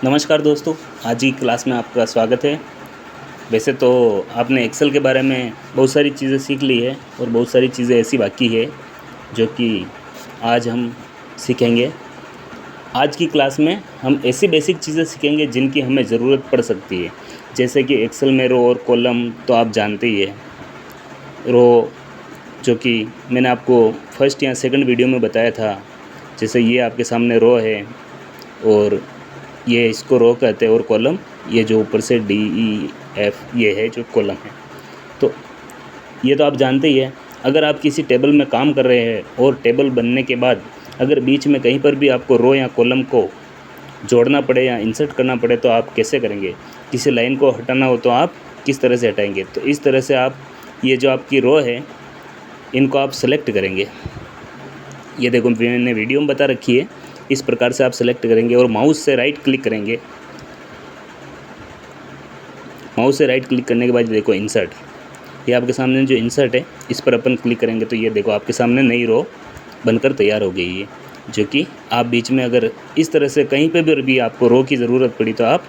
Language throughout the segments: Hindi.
नमस्कार दोस्तों, आज की क्लास में आपका स्वागत है। वैसे तो आपने एक्सेल के बारे में बहुत सारी चीज़ें सीख ली है और बहुत सारी चीज़ें ऐसी बाकी है जो कि आज हम सीखेंगे। आज की क्लास में हम ऐसी बेसिक चीज़ें सीखेंगे जिनकी हमें ज़रूरत पड़ सकती है, जैसे कि एक्सेल में रो और कॉलम तो आप जानते ही है। रो जो कि मैंने आपको फर्स्ट या सेकंड वीडियो में बताया था, जैसे ये आपके सामने रो है और ये इसको रो कहते हैं, और कॉलम ये जो ऊपर से DEF ये है जो कॉलम है। तो ये तो आप जानते ही हैं। अगर आप किसी टेबल में काम कर रहे हैं और टेबल बनने के बाद अगर बीच में कहीं पर भी आपको रो या कॉलम को जोड़ना पड़े या इंसर्ट करना पड़े तो आप कैसे करेंगे? किसी लाइन को हटाना हो तो आप किस तरह से हटाएंगे? तो इस तरह से आप ये जो आपकी रो है इनको आप सेलेक्ट करेंगे। ये देखो मैंने वीडियो में बता रखी है, इस प्रकार से आप सेलेक्ट करेंगे और माउस से राइट क्लिक करेंगे। माउस से राइट क्लिक करने के बाद देखो इंसर्ट, ये आपके सामने जो इंसर्ट है इस पर अपन क्लिक करेंगे तो ये देखो आपके सामने नई रो बनकर तैयार हो गई है, जो कि आप बीच में अगर इस तरह से कहीं पे भी आपको रो की ज़रूरत पड़ी तो आप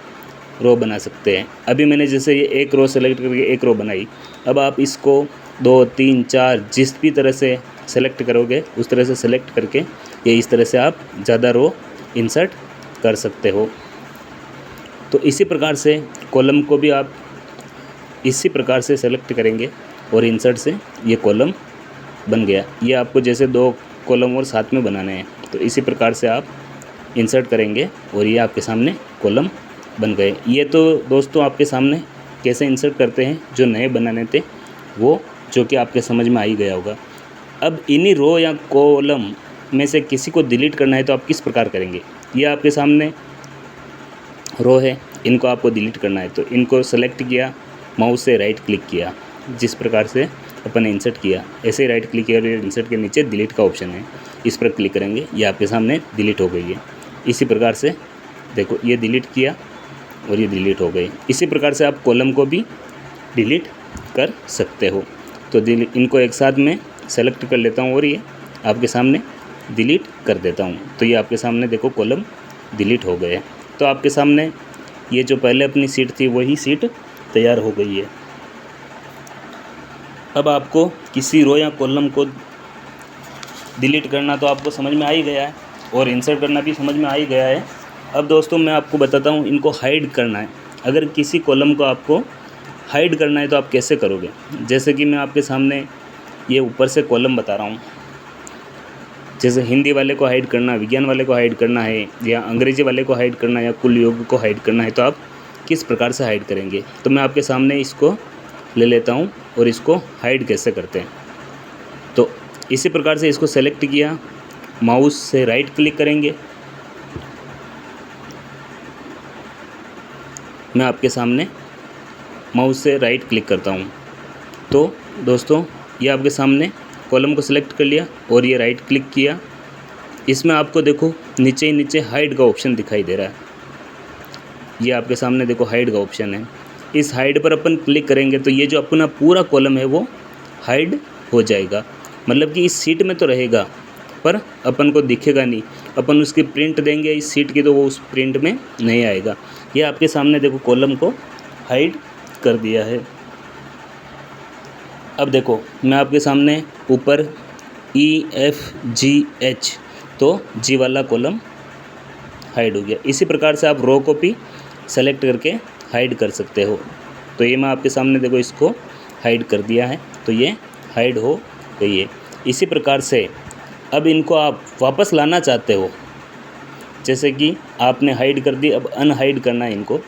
रो बना सकते हैं। अभी मैंने जैसे ये एक रो सेलेक्ट करके एक रो बनाई, अब आप इसको 2, 3, 4 जिस भी तरह से सेलेक्ट करोगे उस तरह से सेलेक्ट करके ये इस तरह से आप ज़्यादा रो इंसर्ट कर सकते हो। तो इसी प्रकार से कॉलम को भी आप इसी प्रकार से सेलेक्ट करेंगे और इंसर्ट से ये कॉलम बन गया। ये आपको जैसे 2 कॉलम और साथ में बनाने हैं, तो इसी प्रकार से आप इंसर्ट करेंगे और ये आपके सामने कॉलम बन गए। ये तो दोस्तों आपके सामने कैसे इंसर्ट करते हैं जो नए बनाने थे वो, जो कि आपके समझ में आ ही गया होगा। अब इन्हीं रो या कॉलम में से किसी को डिलीट करना है तो आप किस प्रकार करेंगे? ये आपके सामने रो है, इनको आपको डिलीट करना है तो इनको सेलेक्ट किया, माउस से राइट क्लिक किया, जिस प्रकार से अपन ने इंसर्ट किया ऐसे ही राइट क्लिक किया और इंसर्ट के नीचे डिलीट का ऑप्शन है, इस पर क्लिक करेंगे, ये आपके सामने डिलीट हो गई है। इसी प्रकार से देखो ये डिलीट किया और ये डिलीट हो गई। इसी प्रकार से आप कॉलम को भी डिलीट कर सकते हो। तो इनको एक साथ में सेलेक्ट कर लेता हूँ और ये आपके सामने डिलीट कर देता हूँ, तो ये आपके सामने देखो कॉलम डिलीट हो गए। तो आपके सामने ये जो पहले अपनी सीट थी वही सीट तैयार हो गई है। अब आपको किसी रो या कॉलम को डिलीट करना तो आपको समझ में आ ही गया है और इंसर्ट करना भी समझ में आ ही गया है। अब दोस्तों मैं आपको बताता हूँ इनको हाइड करना है। अगर किसी कॉलम को आपको हाइड करना है तो आप कैसे करोगे? जैसे कि मैं आपके सामने ये ऊपर से कॉलम बता रहा हूँ, जैसे हिंदी वाले को हाइड करना, विज्ञान वाले को हाइड करना है या अंग्रेजी वाले को हाइड करना है या कुल योग को हाइड करना है, तो आप किस प्रकार से हाइड करेंगे? तो मैं आपके सामने इसको ले लेता हूँ और इसको हाइड कैसे करते हैं। तो इसी प्रकार से इसको सेलेक्ट किया, माउस से राइट क्लिक करेंगे, मैं आपके सामने माउस से राइट क्लिक करता हूँ। तो दोस्तों ये आपके सामने कॉलम को सिलेक्ट कर लिया और ये राइट क्लिक किया, इसमें आपको देखो नीचे ही नीचे हाइड का ऑप्शन दिखाई दे रहा है। ये आपके सामने देखो हाइड का ऑप्शन है, इस हाइड पर अपन क्लिक करेंगे तो ये जो अपना पूरा कॉलम है वो हाइड हो जाएगा। मतलब कि इस सीट में तो रहेगा पर अपन को दिखेगा नहीं, अपन उसकी प्रिंट देंगे इस सीट की तो वो उस प्रिंट में नहीं आएगा। ये आपके सामने देखो कॉलम को हाइड कर दिया है। अब देखो मैं आपके सामने ऊपर EFGH, तो जी वाला कॉलम हाइड हो गया। इसी प्रकार से आप रो को भी सेलेक्ट करके हाइड कर सकते हो। तो ये मैं आपके सामने देखो इसको हाइड कर दिया है, तो ये हाइड हो गई है। इसी प्रकार से अब इनको आप वापस लाना चाहते हो, जैसे कि आपने हाइड कर दी, अब अनहाइड करना है इनको,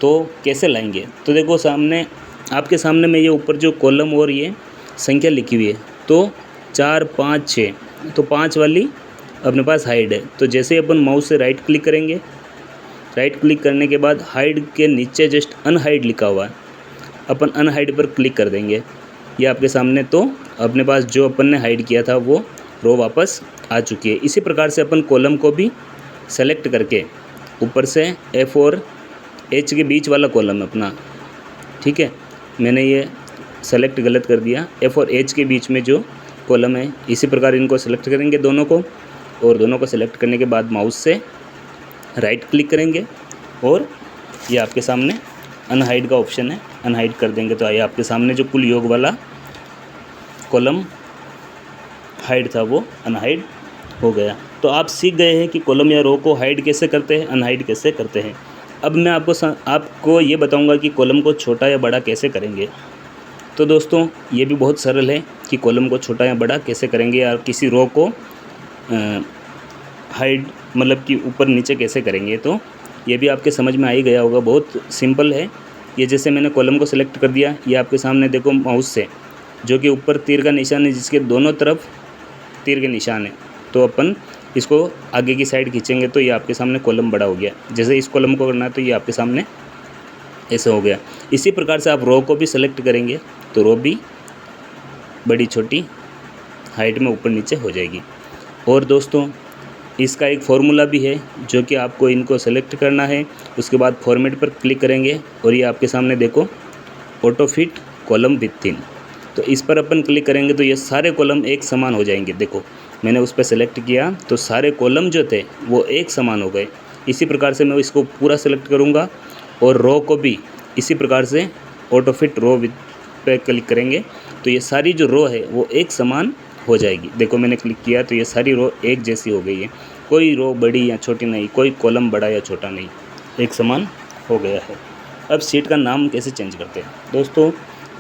तो कैसे लाएंगे? तो देखो सामने आपके सामने में ये ऊपर जो कॉलम और ये संख्या लिखी हुई है, तो 4, 5, 6, तो 5 वाली अपने पास हाइड है। तो जैसे अपन माउस से राइट क्लिक करेंगे, राइट क्लिक करने के बाद हाइड के नीचे जस्ट अनहाइड लिखा हुआ है, अपन अनहाइड पर क्लिक कर देंगे। ये आपके सामने तो अपने पास जो अपन ने हाइड किया था वो रो वापस आ चुकी है। इसी प्रकार से अपन कॉलम को भी सेलेक्ट करके ऊपर से F और H के बीच वाला कॉलम अपना, ठीक है, मैंने ये सेलेक्ट गलत कर दिया, F और H के बीच में जो कॉलम है, इसी प्रकार इनको सेलेक्ट करेंगे दोनों को, और दोनों को सेलेक्ट करने के बाद माउस से राइट क्लिक करेंगे और ये आपके सामने अनहाइड का ऑप्शन है, अनहाइड कर देंगे तो ये आपके सामने जो कुल योग वाला कॉलम हाइड था वो अनहाइड हो गया। तो आप सीख गए हैं कि कॉलम या रो को हाइड कैसे करते हैं, अनहाइड कैसे करते हैं। अब मैं आपको ये बताऊंगा कि कॉलम को छोटा या बड़ा कैसे करेंगे। तो दोस्तों ये भी बहुत सरल है कि कॉलम को छोटा या बड़ा कैसे करेंगे, या किसी रो को हाइड मतलब कि ऊपर नीचे कैसे करेंगे। तो ये भी आपके समझ में आ ही गया होगा, बहुत सिंपल है। ये जैसे मैंने कॉलम को सिलेक्ट कर दिया, ये आपके सामने देखो माउस से जो कि ऊपर तीर का निशान है, जिसके दोनों तरफ तीर के निशान है, तो अपन इसको आगे की साइड खींचेंगे तो ये आपके सामने कॉलम बड़ा हो गया। जैसे इस कॉलम को करना है तो ये आपके सामने ऐसे हो गया। इसी प्रकार से आप रो को भी सेलेक्ट करेंगे तो रो भी बड़ी छोटी हाइट में ऊपर नीचे हो जाएगी। और दोस्तों इसका एक फॉर्मूला भी है जो कि आपको इनको सेलेक्ट करना है, उसके बाद फॉर्मेट पर क्लिक करेंगे और ये आपके सामने देखो auto fit column with thin, तो इस पर अपन क्लिक करेंगे तो ये सारे कॉलम एक समान हो जाएंगे। देखो मैंने उस पर सेलेक्ट किया तो सारे कॉलम जो थे वो एक समान हो गए। इसी प्रकार से मैं इसको पूरा सेलेक्ट करूँगा और रो को भी इसी प्रकार से ऑटो फिट रो विथ पे क्लिक करेंगे तो ये सारी जो रो है वो एक समान हो जाएगी। देखो मैंने क्लिक किया तो ये सारी रो एक जैसी हो गई है, कोई रो बड़ी या छोटी नहीं, कोई कॉलम बड़ा या छोटा नहीं, एक समान हो गया है। अब सीट का नाम कैसे चेंज करते हैं दोस्तों,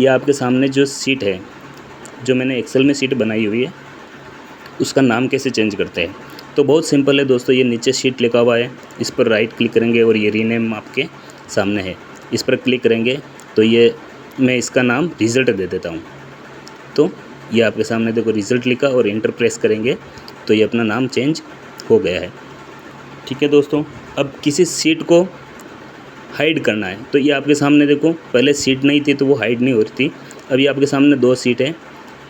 ये आपके सामने जो सीट है, जो मैंने एक्सेल में सीट बनाई हुई है, उसका नाम कैसे चेंज करते हैं। तो बहुत सिंपल है दोस्तों, ये नीचे सीट लिखा हुआ है, इस पर राइट क्लिक करेंगे और ये रीनेम आपके सामने है, इस पर क्लिक करेंगे तो ये मैं इसका नाम रिज़ल्ट दे देता हूँ। तो ये आपके सामने देखो रिज़ल्ट लिखा और इंटर प्रेस करेंगे तो ये अपना नाम चेंज हो गया है। ठीक है दोस्तों, अब किसी सीट को हाइड करना है तो ये आपके सामने देखो, पहले सीट नहीं थी तो वो हाइड नहीं हो रही थी, अब ये आपके सामने 2 सीट है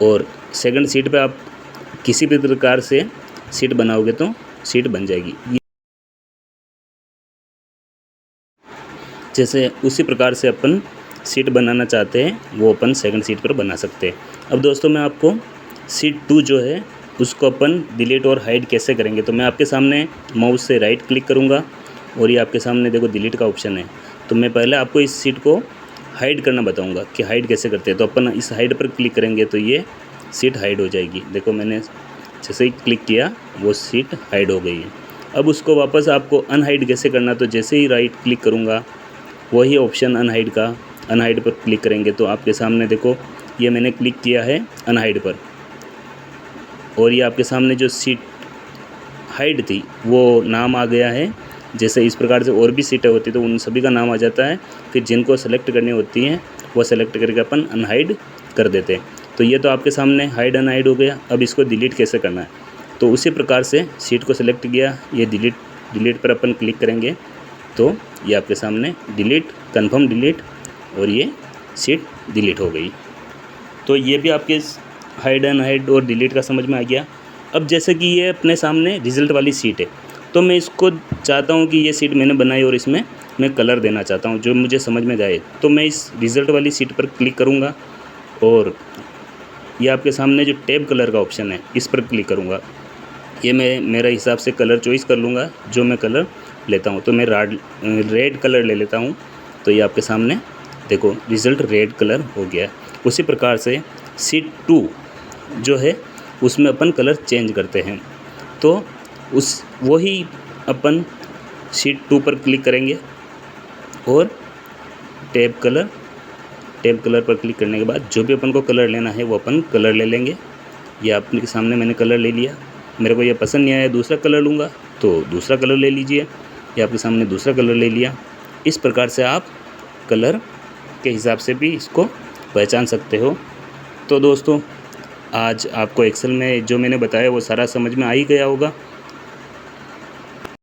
और सेकंड सीट पे आप किसी भी प्रकार से सीट बनाओगे तो सीट बन जाएगी। जैसे उसी प्रकार से अपन सीट बनाना चाहते हैं वो अपन सेकंड सीट पर बना सकते हैं। अब दोस्तों मैं आपको सीट 2 जो है उसको अपन डिलीट और हाइड कैसे करेंगे। तो मैं आपके सामने माउस से राइट क्लिक करूँगा और ये आपके सामने देखो डिलीट का ऑप्शन है। तो मैं पहले आपको इस सीट को हाइड करना बताऊँगा कि हाइड कैसे करते हैं। तो अपन इस हाइड पर क्लिक करेंगे तो ये सीट हाइड हो जाएगी। देखो मैंने जैसे ही क्लिक किया वो सीट हाइड हो गई है। अब उसको वापस आपको अनहाइड कैसे करना, तो जैसे ही राइट क्लिक करूँगा वही ऑप्शन अनहाइड का, अनहाइड पर क्लिक करेंगे तो आपके सामने देखो ये मैंने क्लिक किया है अनहाइड पर और ये आपके सामने जो सीट हाइड थी वो नाम आ गया है। जैसे इस प्रकार से और भी सीटें होती तो उन सभी का नाम आ जाता है, फिर जिनको सेलेक्ट करनी होती हैं वो सेलेक्ट करके अपन अनहाइड कर देते हैं। तो ये तो आपके सामने हाइड अनहाइड हो गया। अब इसको डिलीट कैसे करना है, तो उसी प्रकार से सीट को सेलेक्ट किया, ये डिलीट पर अपन क्लिक करेंगे तो ये आपके सामने डिलीट, कन्फर्म डिलीट और ये सीट डिलीट हो गई। तो ये भी आपके हाइड अनहाइड और डिलीट का समझ में आ गया। अब जैसे कि ये अपने सामने रिज़ल्ट वाली सीट है तो मैं इसको चाहता हूँ कि ये सीट मैंने बनाई और इसमें मैं कलर देना चाहता हूँ जो मुझे समझ में जाए। तो मैं इस रिज़ल्ट वाली सीट पर क्लिक करूँगा और ये आपके सामने जो टैब कलर का ऑप्शन है इस पर क्लिक करूँगा। ये मैं मेरे हिसाब से कलर चॉइस कर लूँगा जो मैं कलर लेता हूँ। तो मैं रेड कलर ले लेता हूँ। तो ये आपके सामने देखो रिज़ल्ट रेड कलर हो गया। उसी प्रकार से सीट 2 जो है उसमें अपन कलर चेंज करते हैं। तो वही अपन सीट 2 पर क्लिक करेंगे और टैब कलर पर क्लिक करने के बाद जो भी अपन को कलर लेना है वो अपन कलर ले लेंगे। ये आपके सामने मैंने कलर ले लिया, मेरे को ये पसंद नहीं आया, दूसरा कलर लूँगा तो दूसरा कलर ले लीजिए। ये आपके सामने दूसरा कलर ले लिया। इस प्रकार से आप कलर के हिसाब से भी इसको पहचान सकते हो। तो दोस्तों आज आपको एक्सेल में जो मैंने बताया वो सारा समझ में आ ही गया होगा।